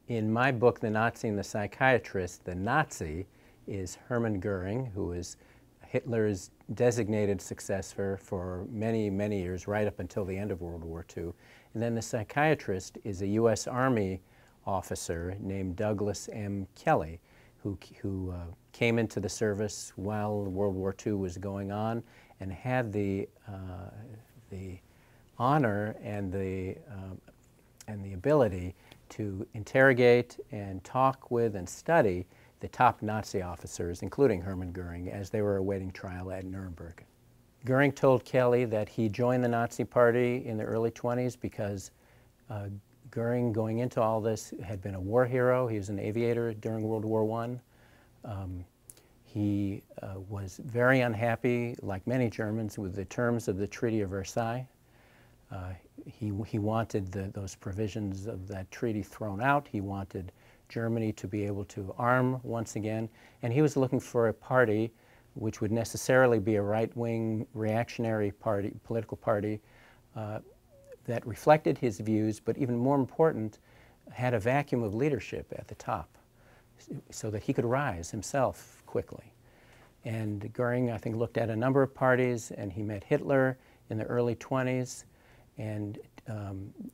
In my book, The Nazi and the Psychiatrist, the Nazi is Hermann Göring, who was Hitler's designated successor for many, many years, right up until the end of World War II. And then the psychiatrist is a U.S. Army officer named Douglas M. Kelley, who came into the service while World War II was going on and had the honor and the ability to interrogate and talk with and study the top Nazi officers, including Hermann Göring, as they were awaiting trial at Nuremberg. Göring told Kelley that he joined the Nazi Party in the early 20s because Göring, going into all this, had been a war hero. He was an aviator during World War I. He was very unhappy, like many Germans, with the terms of the Treaty of Versailles. He wanted those provisions of that treaty thrown out. He wanted Germany to be able to arm once again, and he was looking for a party which would necessarily be a right-wing reactionary party, political party, that reflected his views, but even more important, had a vacuum of leadership at the top so that he could rise himself quickly. And Göring, I think, looked at a number of parties, and he met Hitler in the early 20s, and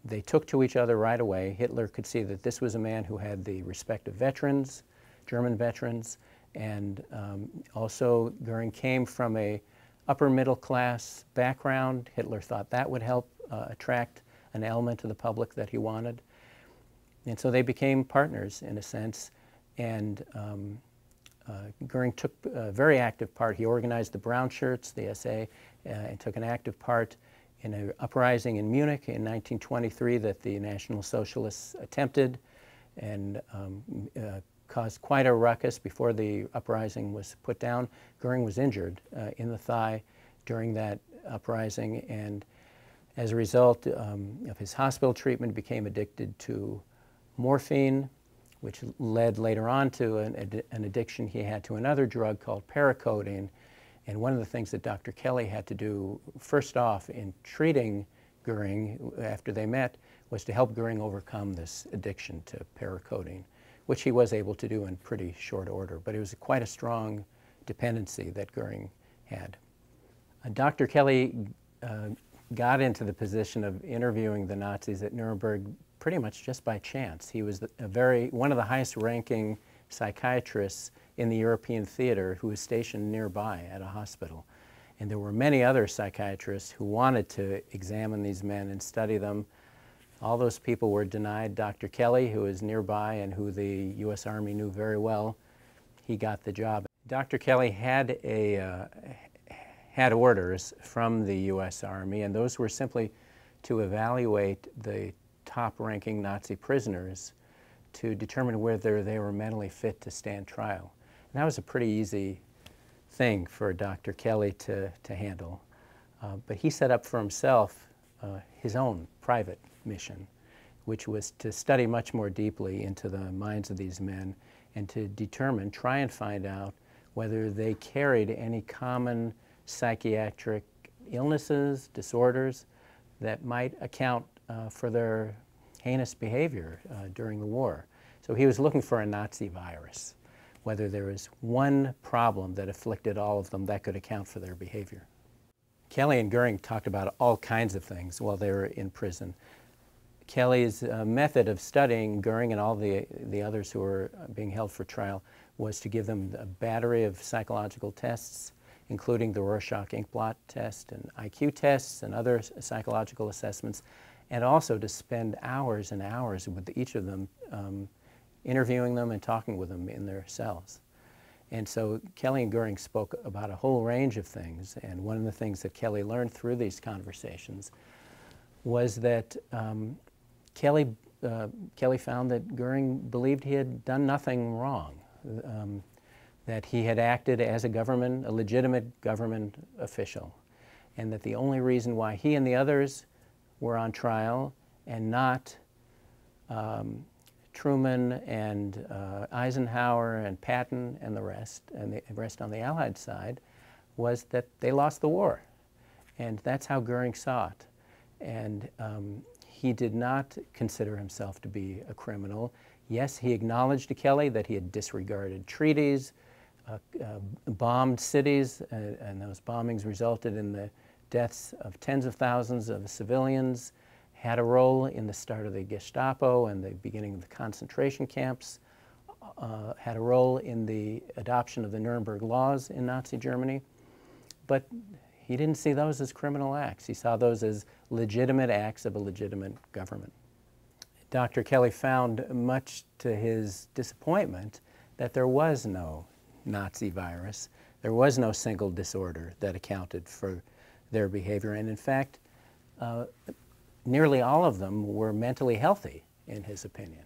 they took to each other right away. Hitler could see that this was a man who had the respect of veterans, German veterans, and also Göring came from a upper middle class background. Hitler thought that would help attract an element of the public that he wanted. And so they became partners in a sense, and Göring took a very active part. He organized the Brown Shirts, the SA, and took an active part in an uprising in Munich in 1923 that the National Socialists attempted and caused quite a ruckus before the uprising was put down. Göring was injured in the thigh during that uprising, and as a result of his hospital treatment, became addicted to morphine, which led later on to an addiction he had to another drug called paracodeine. And one of the things that Dr. Kelley had to do first off in treating Göring after they met was to help Göring overcome this addiction to paracodeine, which he was able to do in pretty short order. But it was quite a strong dependency that Göring had. Dr. Kelley got into the position of interviewing the Nazis at Nuremberg pretty much just by chance. He was one of the highest ranking psychiatrists in the European theater who was stationed nearby at a hospital. And there were many other psychiatrists who wanted to examine these men and study them. All those people were denied. Dr. Kelley, who was nearby and who the U.S. Army knew very well, he got the job. Dr. Kelley had orders from the U.S. Army, and those were simply to evaluate the top-ranking Nazi prisoners to determine whether they were mentally fit to stand trial. And that was a pretty easy thing for Dr. Kelley to handle. But he set up for himself his own private mission, which was to study much more deeply into the minds of these men and to try and find out whether they carried any common psychiatric illnesses, disorders that might account for their heinous behavior during the war. So he was looking for a Nazi virus, whether there was one problem that afflicted all of them that could account for their behavior. Kelley and Göring talked about all kinds of things while they were in prison. Kelley's method of studying Göring and all the others who were being held for trial was to give them a battery of psychological tests, including the Rorschach Inkblot test and IQ tests and other psychological assessments, and also to spend hours and hours with each of them, interviewing them and talking with them in their cells. And so Kelley and Göring spoke about a whole range of things, and one of the things that Kelley learned through these conversations was that Kelley found that Göring believed he had done nothing wrong, that he had acted as a legitimate government official, and that the only reason why he and the others were on trial and not Truman and Eisenhower and Patton and the rest on the Allied side was that they lost the war. And that's how Göring saw it. And he did not consider himself to be a criminal. Yes, he acknowledged to Kelley that he had disregarded treaties, bombed cities, and those bombings resulted in the deaths of tens of thousands of civilians, had a role in the start of the Gestapo and the beginning of the concentration camps, had a role in the adoption of the Nuremberg laws in Nazi Germany, but he didn't see those as criminal acts. He saw those as legitimate acts of a legitimate government. Dr. Kelley found, much to his disappointment, that there was no Nazi virus. There was no single disorder that accounted for their behavior, and in fact, nearly all of them were mentally healthy, in his opinion.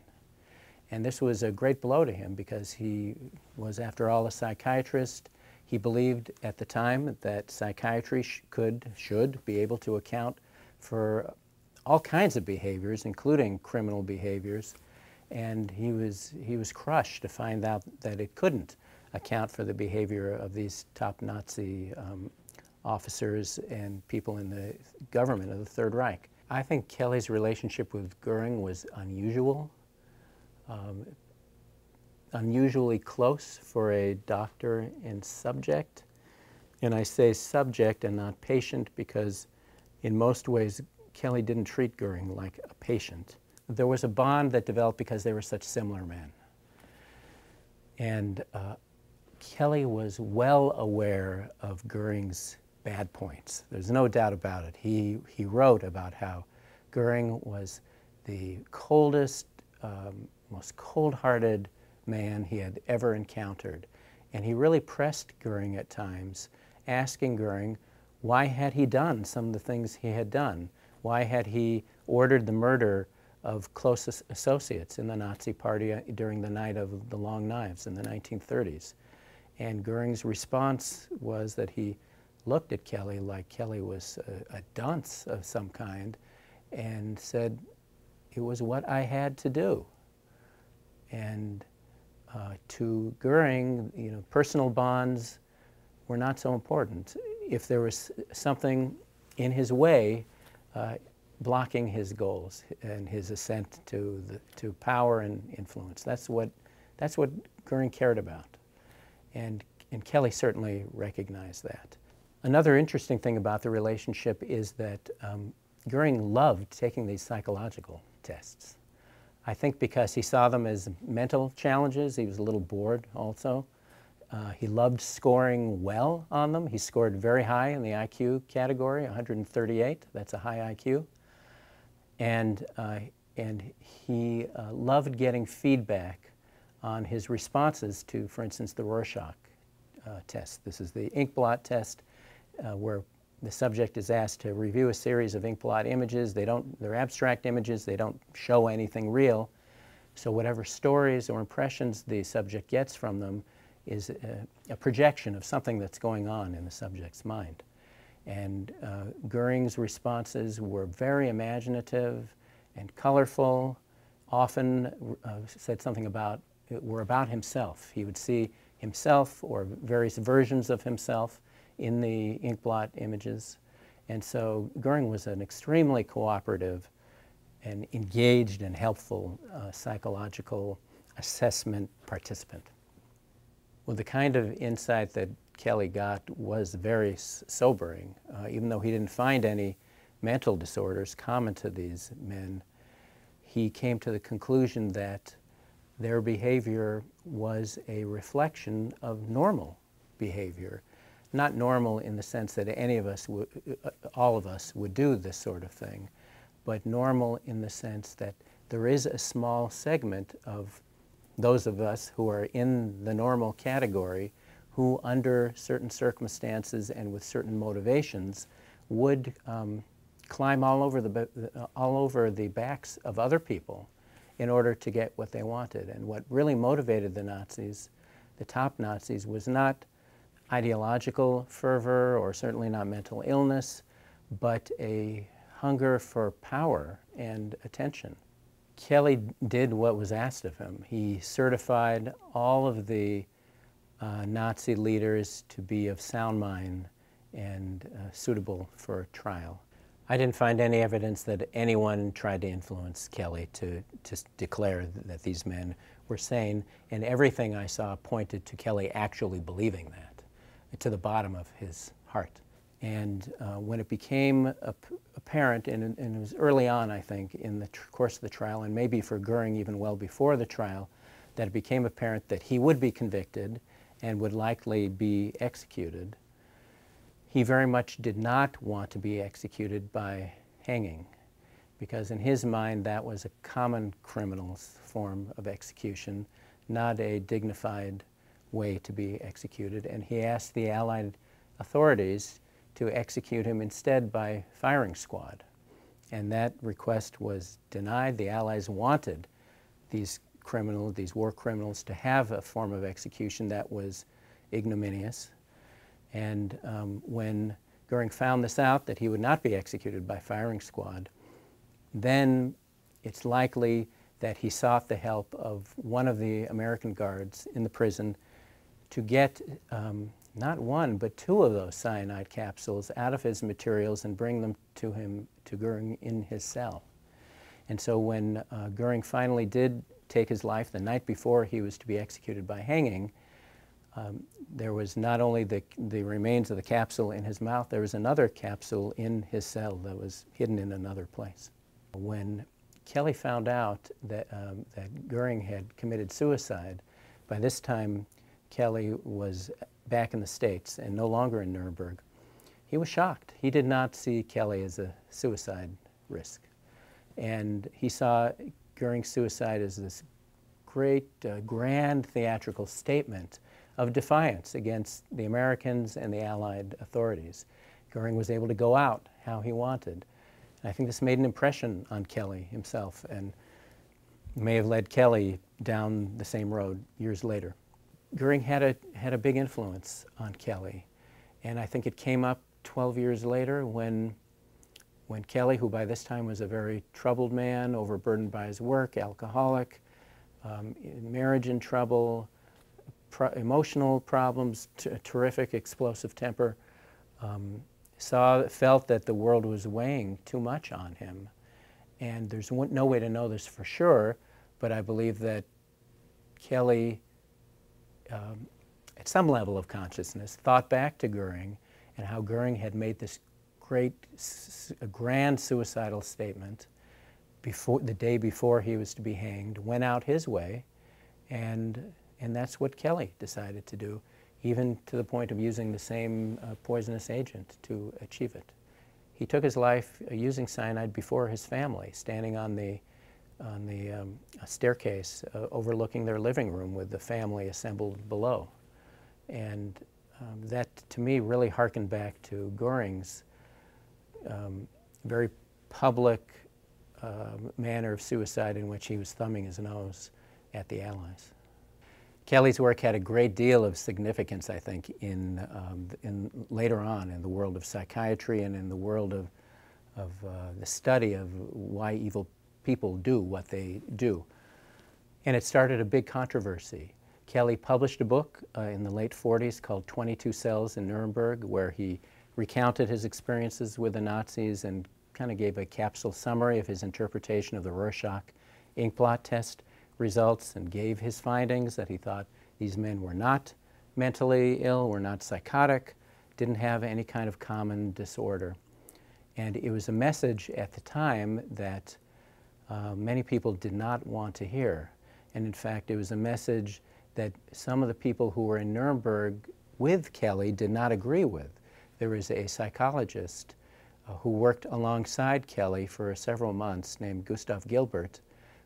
And this was a great blow to him because he was, after all, a psychiatrist. He believed at the time that psychiatry should be able to account for all kinds of behaviors, including criminal behaviors, and he was crushed to find out that it couldn't account for the behavior of these top Nazi officers and people in the government of the Third Reich. I think Kelley's relationship with Goering was unusual, unusually close for a doctor and subject. And I say subject and not patient because in most ways Kelley didn't treat Goering like a patient. There was a bond that developed because they were such similar men. And Kelley was well aware of Goering's bad points. There's no doubt about it. He wrote about how Goering was the coldest, most cold-hearted man he had ever encountered. And he really pressed Goering at times, asking Goering why had he done some of the things he had done? Why had he ordered the murder of close associates in the Nazi Party during the Night of the Long Knives in the 1930s? And Goering's response was that he looked at Kelley like Kelley was a dunce of some kind and said, it was what I had to do. And to Goering, you know, personal bonds were not so important. If there was something in his way blocking his goals and his ascent to power and influence, that's what Goering cared about. And Kelley certainly recognized that. Another interesting thing about the relationship is that Goering loved taking these psychological tests. I think because he saw them as mental challenges. He was a little bored also. He loved scoring well on them. He scored very high in the IQ category, 138. That's a high IQ. And he loved getting feedback on his responses to, for instance, the Rorschach test. This is the Inkblot test where the subject is asked to review a series of Inkblot images. They're abstract images. They don't show anything real. So whatever stories or impressions the subject gets from them is a projection of something that's going on in the subject's mind. And Goering's responses were very imaginative and colorful, often said something were about himself. He would see himself or various versions of himself in the Inkblot images. And so Goering was an extremely cooperative and engaged and helpful psychological assessment participant. Well, the kind of insight that Kelley got was very sobering. Even though he didn't find any mental disorders common to these men, he came to the conclusion that their behavior was a reflection of normal behavior. Not normal in the sense that any of us, all of us, would do this sort of thing, but normal in the sense that there is a small segment of those of us who are in the normal category who, under certain circumstances and with certain motivations, would climb all over the backs of other people in order to get what they wanted. And what really motivated the Nazis, the top Nazis, was not ideological fervor or certainly not mental illness, but a hunger for power and attention. Kelley did what was asked of him. He certified all of the Nazi leaders to be of sound mind and suitable for trial. I didn't find any evidence that anyone tried to influence Kelley to declare that these men were sane, and everything I saw pointed to Kelley actually believing that, to the bottom of his heart. And when it became apparent, and it was early on, I think, in the course of the trial, and maybe for Göring even well before the trial, that it became apparent that he would be convicted and would likely be executed, he very much did not want to be executed by hanging, because in his mind that was a common criminal's form of execution, not a dignified way to be executed. And he asked the Allied authorities to execute him instead by firing squad. And that request was denied. The Allies wanted these criminals, these war criminals, to have a form of execution that was ignominious. And when Göring found this out, that he would not be executed by firing squad, then it's likely that he sought the help of one of the American guards in the prison to get not one, but two of those cyanide capsules out of his materials and bring them to him, to Göring, in his cell. And so when Göring finally did take his life the night before he was to be executed by hanging, there was not only the remains of the capsule in his mouth, there was another capsule in his cell that was hidden in another place. When Kelley found out that, that Göring had committed suicide, by this time Kelley was back in the States and no longer in Nuremberg. He was shocked. He did not see Kelley as a suicide risk. And he saw Göring's suicide as this great, grand theatrical statement of defiance against the Americans and the Allied authorities. Göring was able to go out how he wanted. And I think this made an impression on Kelley himself and may have led Kelley down the same road years later. Göring had a big influence on Kelley, and I think it came up 12 years later when Kelley, who by this time was a very troubled man, overburdened by his work, alcoholic, marriage in trouble, emotional problems, terrific explosive temper, felt that the world was weighing too much on him. And there's no way to know this for sure, but I believe that Kelley, at some level of consciousness, thought back to Göring and how Göring had made this great, grand suicidal statement the day before he was to be hanged, went out his way, and that's what Kelley decided to do, even to the point of using the same poisonous agent to achieve it. He took his life using cyanide before his family, standing on the staircase overlooking their living room with the family assembled below. And that, to me, really harkened back to Göring's very public manner of suicide in which he was thumbing his nose at the Allies. Kelley's work had a great deal of significance, I think, in later on in the world of psychiatry and in the world of the study of why evil people do what they do. And it started a big controversy. Kelley published a book in the late 40s called 22 Cells in Nuremberg, where he recounted his experiences with the Nazis and kind of gave a capsule summary of his interpretation of the Rorschach Inkblot test results, and gave his findings that he thought these men were not mentally ill, were not psychotic, didn't have any kind of common disorder. And it was a message at the time that many people did not want to hear. And in fact, it was a message that some of the people who were in Nuremberg with Kelley did not agree with. There was a psychologist who worked alongside Kelley for several months named Gustav Gilbert,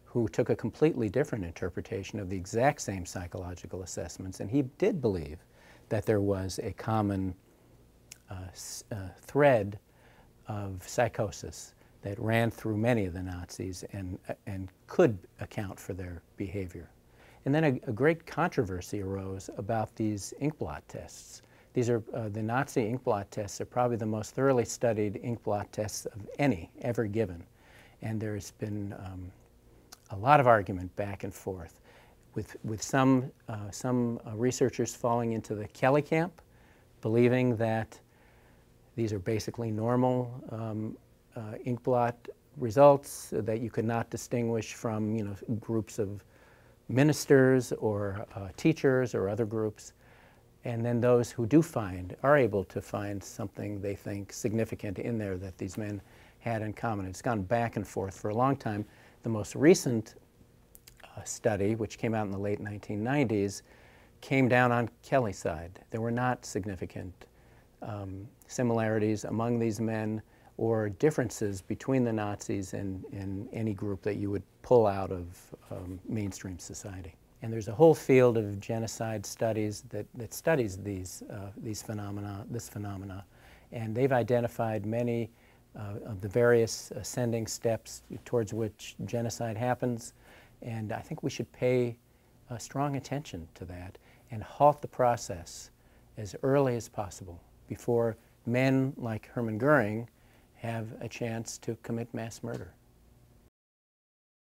who took a completely different interpretation of the exact same psychological assessments, and he did believe that there was a common thread of psychosis that ran through many of the Nazis and could account for their behavior. And then a great controversy arose about these Inkblot tests. These are, the Nazi Inkblot tests are probably the most thoroughly studied Inkblot tests of any ever given. And there's been a lot of argument back and forth, with some researchers falling into the Kelley camp, believing that these are basically normal Inkblot results that you could not distinguish from, groups of ministers or teachers or other groups. And then those who do are able to find something they think significant in there that these men had in common. It's gone back and forth for a long time. The most recent study, which came out in the late 1990s, came down on Kelley's side. There were not significant similarities among these men or differences between the Nazis and any group that you would pull out of mainstream society. And there's a whole field of genocide studies that studies this phenomena, and they've identified many of the various ascending steps towards which genocide happens, and I think we should pay strong attention to that and halt the process as early as possible before men like Hermann Göring have a chance to commit mass murder.